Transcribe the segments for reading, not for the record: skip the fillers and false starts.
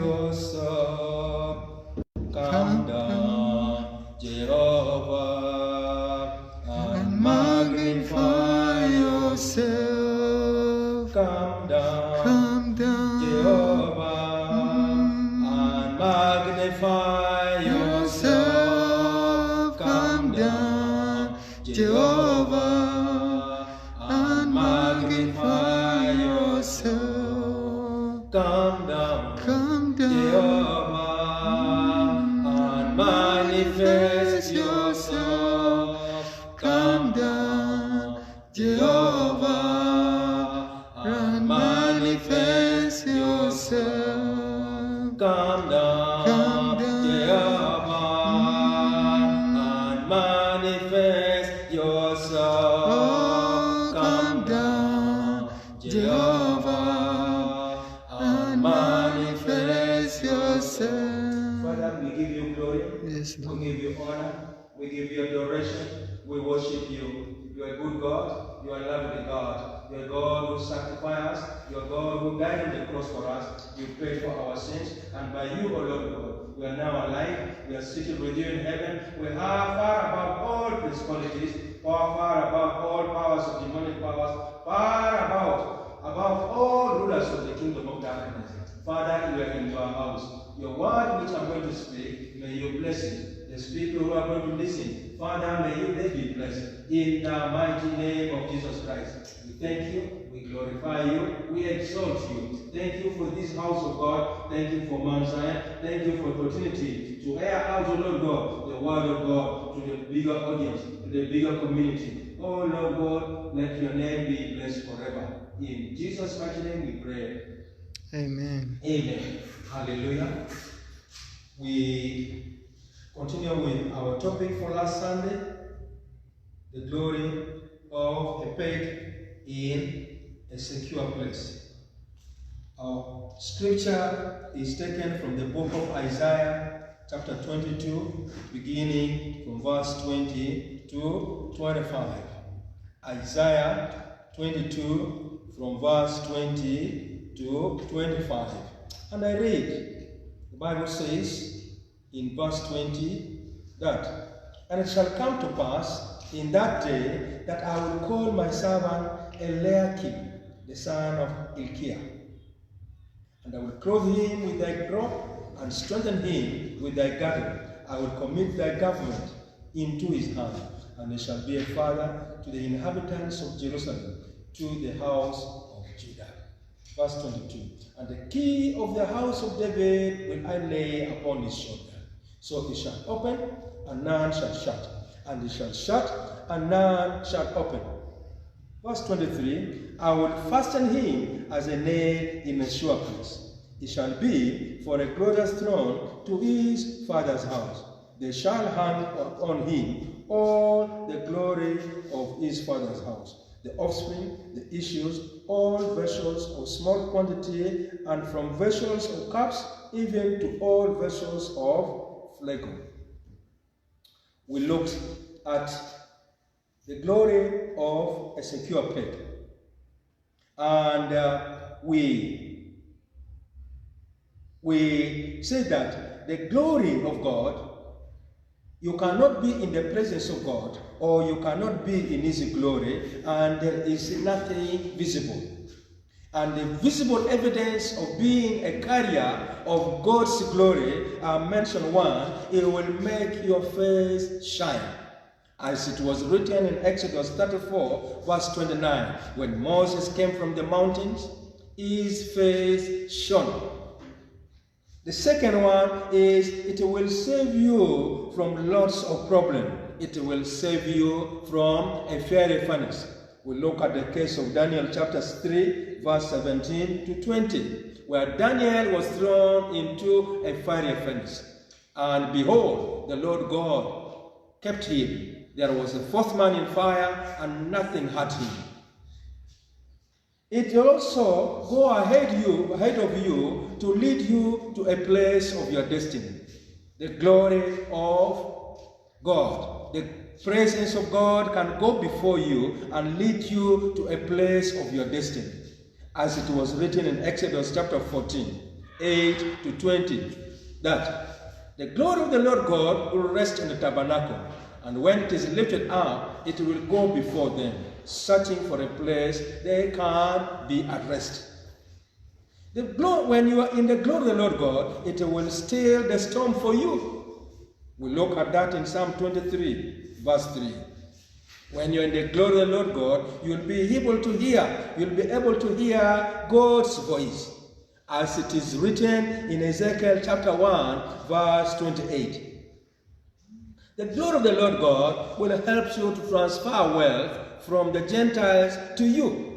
yourself. Come down, Jehovah, and magnify yourself. Come down, Jehovah, and magnify yourself. Come down, Jehovah, and magnify yourself. Come down, Jehovah, and manifest yourself. Come down, Jehovah, and manifest yourself. Come down, Jehovah, and manifest yourself. Come down, Jehovah, and manifest yourself. Father, we give you glory. Yes, Lord. We give you honor. We give you adoration. We worship you. You are a good God. You are a lovely God. You are a God who sanctifies us. You are a God who died on the cross for us. You paid for our sins. And by you, O Lord God, we are now alive. We are seated with you in heaven. We are far above all principalities, far above all powers of demonic powers, far above all rulers of the kingdom of darkness. Father, you are in your house. Your word which I'm going to speak, may you bless it. The speaker who are going to listen, Father, may you they be blessed. In the mighty name of Jesus Christ. We thank you, we glorify you, we exalt you. Thank you for this house of God. Thank you for Mount Zion. Thank you for the opportunity to air out, O Lord God, the word of God to the bigger audience, to the bigger community. Oh Lord God, let your name be blessed forever. In Jesus' mighty name we pray. Amen. Amen. Hallelujah. We continue with our topic for last Sunday, the glory of a faith in a secure place. Our scripture is taken from the book of Isaiah, chapter 22, beginning from verse 20 to 25. Isaiah 22, from verse 20 to 25. And I read, the Bible says in verse 20 that, and it shall come to pass in that day that I will call my servant Eliakim, the son of Hilkiah, and I will clothe him with thy cloak and strengthen him with thy girdle. I will commit thy government into his hand, and he shall be a father to the inhabitants of Jerusalem, to the house of Judah. Verse 22, and the key of the house of David will I lay upon his shoulder. So he shall open, and none shall shut, and he shall shut, and none shall open. Verse 23, I will fasten him as a nail in a sure place. He shall be for a glorious throne to his father's house. They shall hang on him all the glory of his father's house, the offspring, the issues, all vessels of small quantity, and from vessels of cups, even to all vessels of flagon. We looked at the glory of a secure faith. And we say that the glory of God, you cannot be in the presence of God, or you cannot be in his glory, and there is nothing visible. And the visible evidence of being a carrier of God's glory are mentioned one, it will make your face shine. As it was written in Exodus 34, verse 29, when Moses came from the mountains, his face shone. The second one is, it will save you from lots of problems. It will save you from a fiery furnace. We look at the case of Daniel chapter 3, verse 17 to 20, where Daniel was thrown into a fiery furnace. And behold, the Lord God kept him. There was a fourth man in fire, and nothing hurt him. It will also go ahead of you to lead you to a place of your destiny. The glory of God, the presence of God can go before you and lead you to a place of your destiny. As it was written in Exodus chapter 14, 8 to 20, that the glory of the Lord God will rest in the tabernacle, and when it is lifted up, it will go before them, searching for a place they can be at rest. When you are in the glory of the Lord God, it will still the storm for you. We look at that in Psalm 23, verse 3. When you're in the glory of the Lord God, you'll be able to hear God's voice, as it is written in Ezekiel chapter 1, verse 28. The glory of the Lord God will help you to transfer wealth from the Gentiles to you.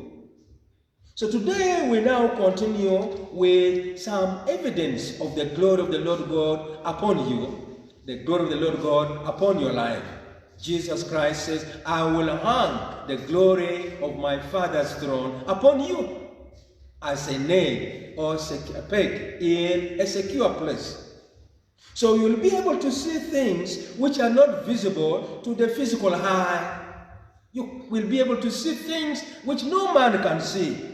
So today we now continue with some evidence of the glory of the Lord God upon you, the glory of the Lord God upon your life. Jesus Christ says, I will hang the glory of my Father's throne upon you as a nail or a peg in a secure place. So you'll be able to see things which are not visible to the physical eye. You will be able to see things which no man can see.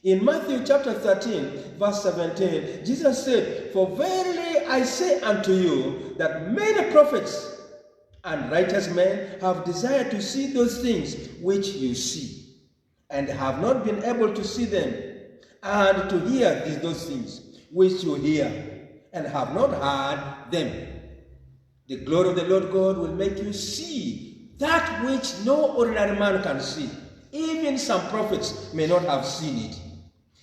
In Matthew chapter 13, verse 17, Jesus said, For verily I say unto you, that many prophets and righteous men have desired to see those things which you see, and have not been able to see them, and to hear those things which you hear, and have not heard them. The glory of the Lord God will make you see that which no ordinary man can see. Even some prophets may not have seen it.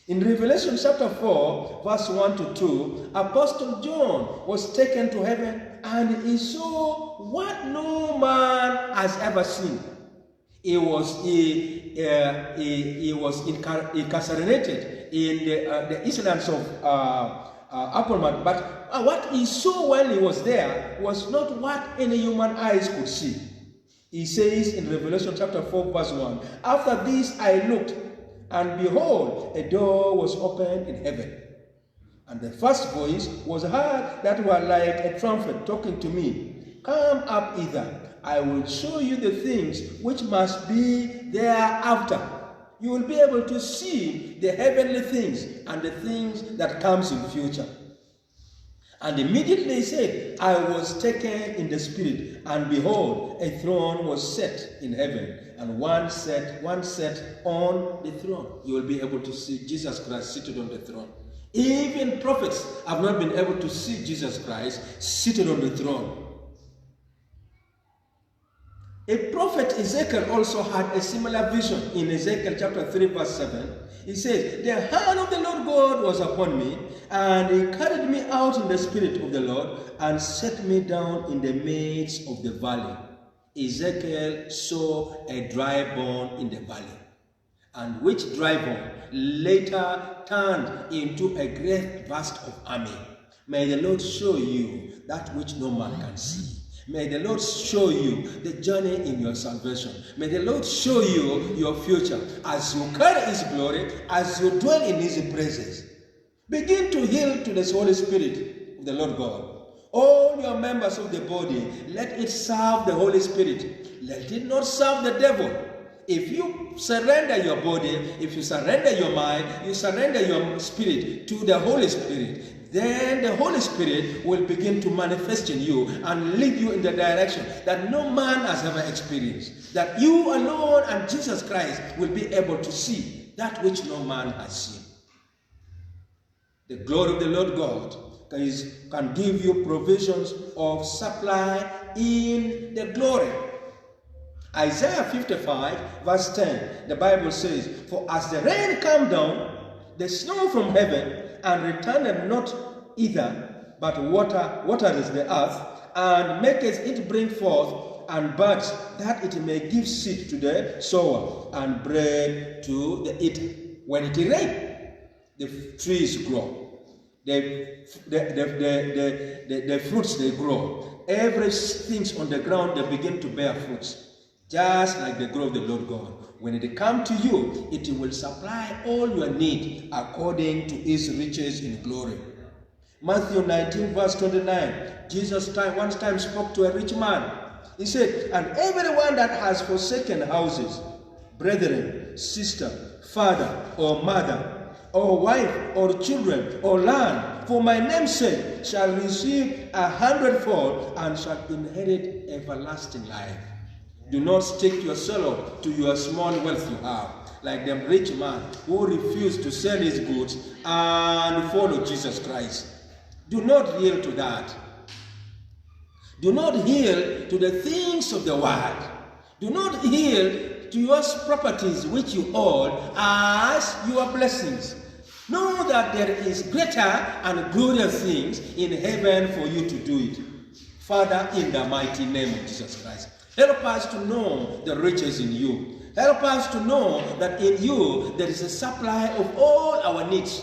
In Revelation chapter 4, verse 1 to 2, Apostle John was taken to heaven, and he saw what no man has ever seen. He was incarcerated in the islands of Appleman, but what he saw while he was there was not what any human eyes could see. He says in Revelation chapter 4, verse 1, After this I looked, and behold, a door was opened in heaven. And the first voice was heard that were like a trumpet talking to me, Come up hither, I will show you the things which must be thereafter. You will be able to see the heavenly things and the things that comes in future. And immediately he said, I was taken in the spirit, and behold, a throne was set in heaven, and one sat on the throne. You will be able to see Jesus Christ seated on the throne. Even prophets have not been able to see Jesus Christ seated on the throne. A prophet Ezekiel also had a similar vision in Ezekiel chapter 3, verse 7. He says, The hand of the Lord God was upon me, and he carried me out in the spirit of the Lord, and set me down in the midst of the valley. Ezekiel saw a dry bone in the valley, and which dry bone later turned into a great vast of army. May the Lord show you that which no man can see. May the Lord show you the journey in your salvation. May the Lord show you your future as you carry his glory, as you dwell in his presence. Begin to yield to the Holy Spirit of the Lord God. All your members of the body, let it serve the Holy Spirit. Let it not serve the devil. If you surrender your body, if you surrender your mind, you surrender your spirit to the Holy Spirit, then the Holy Spirit will begin to manifest in you and lead you in the direction that no man has ever experienced. That you alone and Jesus Christ will be able to see that which no man has seen. The glory of the Lord God can give you provisions of supply in the glory. Isaiah 55 verse 10, the Bible says, For as the rain come down, the snow from heaven, and returneth not either, but watereth the earth, and maketh it bring forth, and buds, that it may give seed to the sower, and bread to the eater. When it rains, the trees grow. The fruits, they grow. Everything on the ground, they begin to bear fruits. Just like the glory of the Lord God. When it comes to you, it will supply all your need according to his riches in glory. Matthew 19 verse 29, Jesus one time spoke to a rich man. He said, And everyone that has forsaken houses, brethren, sister, father, or mother, or wife, or children, or land, for my name's sake, shall receive 100-fold, and shall inherit everlasting life. Do not stick yourself to your small wealth you have, like the rich man who refused to sell his goods and follow Jesus Christ. Do not yield to that. Do not yield to the things of the world. Do not yield to your properties which you hold as your blessings. Know that there is greater and glorious things in heaven for you to do it. Father, in the mighty name of Jesus Christ, help us to know the riches in you. Help us to know that in you there is a supply of all our needs,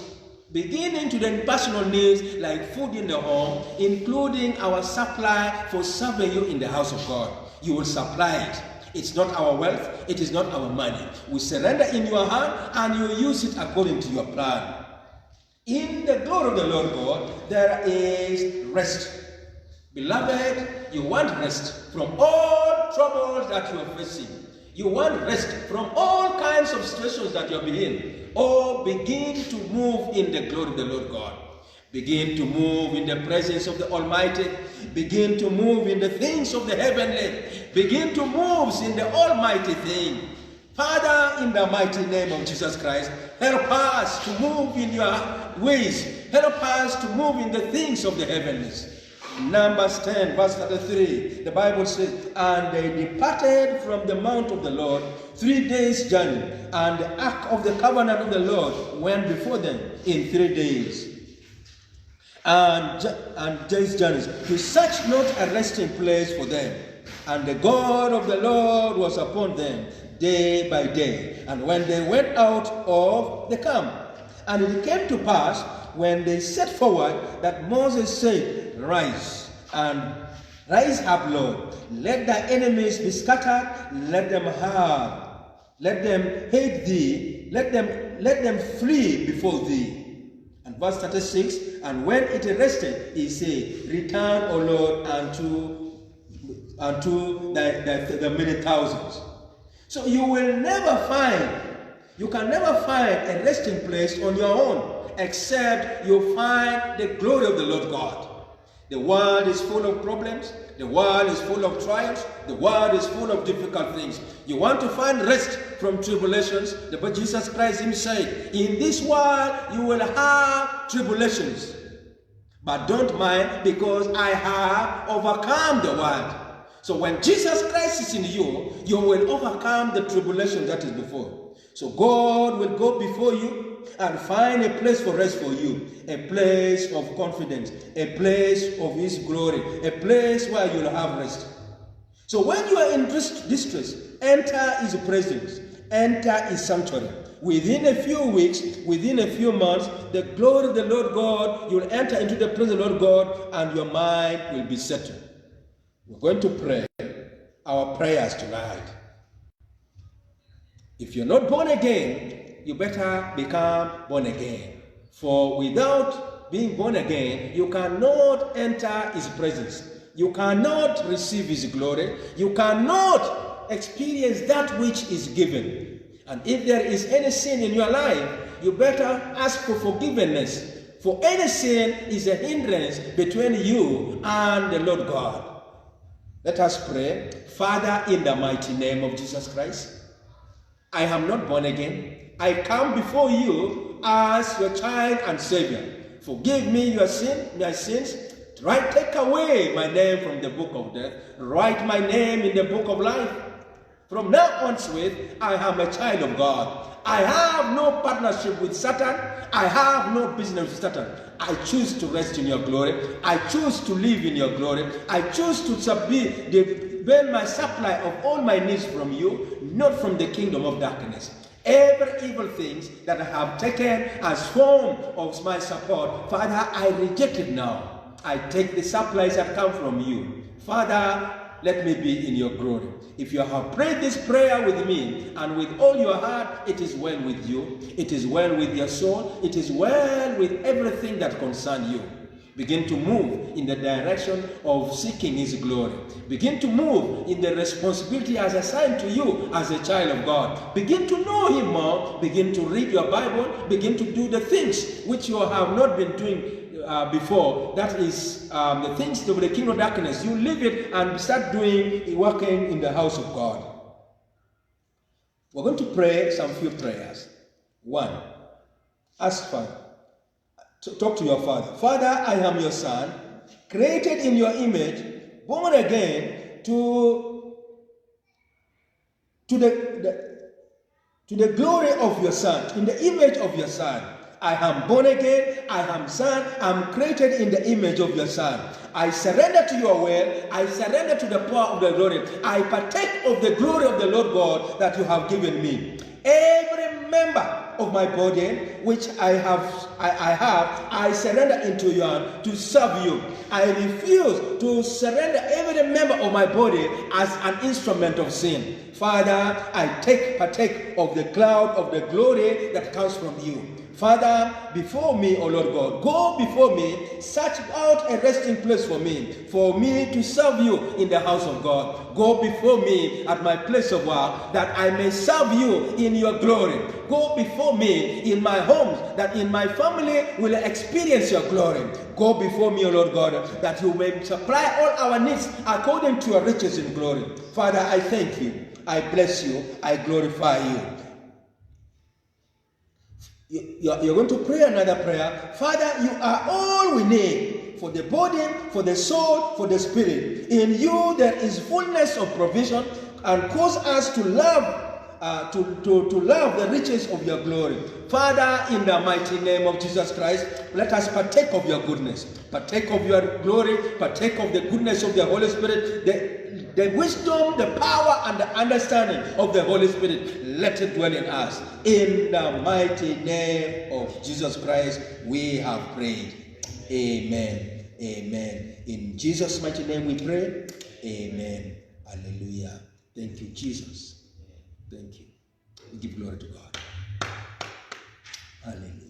beginning to the personal needs like food in the home, including our supply for serving you in the house of God. You will supply it. It's not our wealth, it is not our money. We surrender in your hand and you use it according to your plan. In the glory of the Lord God, there is rest. Beloved, you want rest from all troubles that you are facing. You want rest from all kinds of situations that you are in. Oh, begin to move in the glory of the Lord God. Begin to move in the presence of the Almighty. Begin to move in the things of the heavenly. Begin to move in the almighty thing. Father, in the mighty name of Jesus Christ, help us to move in your ways. Help us to move in the things of the heavens. Numbers 10, verse 33, the Bible says, and they departed from the mount of the Lord 3 days' journey, and the ark of the covenant of the Lord went before them in 3 days. And days' journeys, to search not a resting place for them. And the God of the Lord was upon them day by day, and when they went out of the camp. And it came to pass, when they set forward, that Moses said, rise up, Lord. Let thy enemies be scattered. Let them hate thee. Let them flee before thee. And verse 36, and when it rested, he said, return, O Lord, unto the many thousands. So you can never find a resting place on your own, except you find the glory of the Lord God. The world is full of problems. The world is full of trials. The world is full of difficult things. You want to find rest from tribulations? But Jesus Christ himself said, in this world you will have tribulations. But don't mind, because I have overcome the world. So when Jesus Christ is in you, you will overcome the tribulation that is before. So God will go before you and find a place for rest for you, a place of confidence, a place of his glory, a place where you'll have rest. So when you are in distress, enter his presence, enter his sanctuary. Within a few weeks, within a few months, the glory of the Lord God, you'll enter into the presence of the Lord God, and your mind will be settled. We're going to pray our prayers tonight. If you're not born again, you better become born again. For without being born again, you cannot enter his presence. You cannot receive his glory. You cannot experience that which is given. And if there is any sin in your life, you better ask for forgiveness. For any sin is a hindrance between you and the Lord God. Let us pray. Father, in the mighty name of Jesus Christ, I am not born again. I come before you as your child and Savior. Forgive me my sins. Take away my name from the book of death. Write my name in the book of life. From now on, I am a child of God. I have no partnership with Satan. I have no business with Satan. I choose to rest in your glory. I choose to live in your glory. I choose to depend my supply of all my needs from you, not from the kingdom of darkness. Every evil things that I have taken as form of my support, Father, I reject it now. I take the supplies that come from you. Father, let me be in your glory. If you have prayed this prayer with me and with all your heart, it is well with you. It is well with your soul. It is well with everything that concerns you. Begin to move in the direction of seeking His glory. Begin to move in the responsibility as assigned to you as a child of God. Begin to know Him more. Begin to read your Bible. Begin to do the things which you have not been doing before. That is the things of the kingdom of darkness. You leave it and start working in the house of God. We're going to pray some few prayers. One, ask Father. Talk to your Father. Father, I am your son, created in your image, born again to the glory of your Son, in the image of your Son. I am born again, I am son, I am created in the image of your Son. I surrender to your will, I surrender to the power of the glory. I partake of the glory of the Lord God that you have given me. Every member of my body which I surrender into your hand to serve you. I refuse to surrender every member of my body as an instrument of sin. Father, I partake of the cloud of the glory that comes from you. Father, before me, O Lord God, go before me, search out a resting place for me to serve you in the house of God. Go before me at my place of work, that I may serve you in your glory. Go before me in my homes, that in my family will experience your glory. Go before me, O Lord God, that you may supply all our needs according to your riches in glory. Father, I thank you. I bless you. I glorify you. You're going to pray another prayer. Father, you are all we need for the body, for the soul, for the spirit. In you there is fullness of provision, and cause us to love to love the riches of your glory. Father, in the mighty name of Jesus Christ, let us partake of your goodness, partake of your glory, partake of the goodness of the Holy Spirit, the wisdom, the power, and the understanding of the Holy Spirit. Let it dwell in us. In the mighty name of Jesus Christ, we have prayed. Amen. Amen. In Jesus' mighty name we pray. Amen. Hallelujah. Thank you, Jesus. Thank you. We give glory to God. Hallelujah.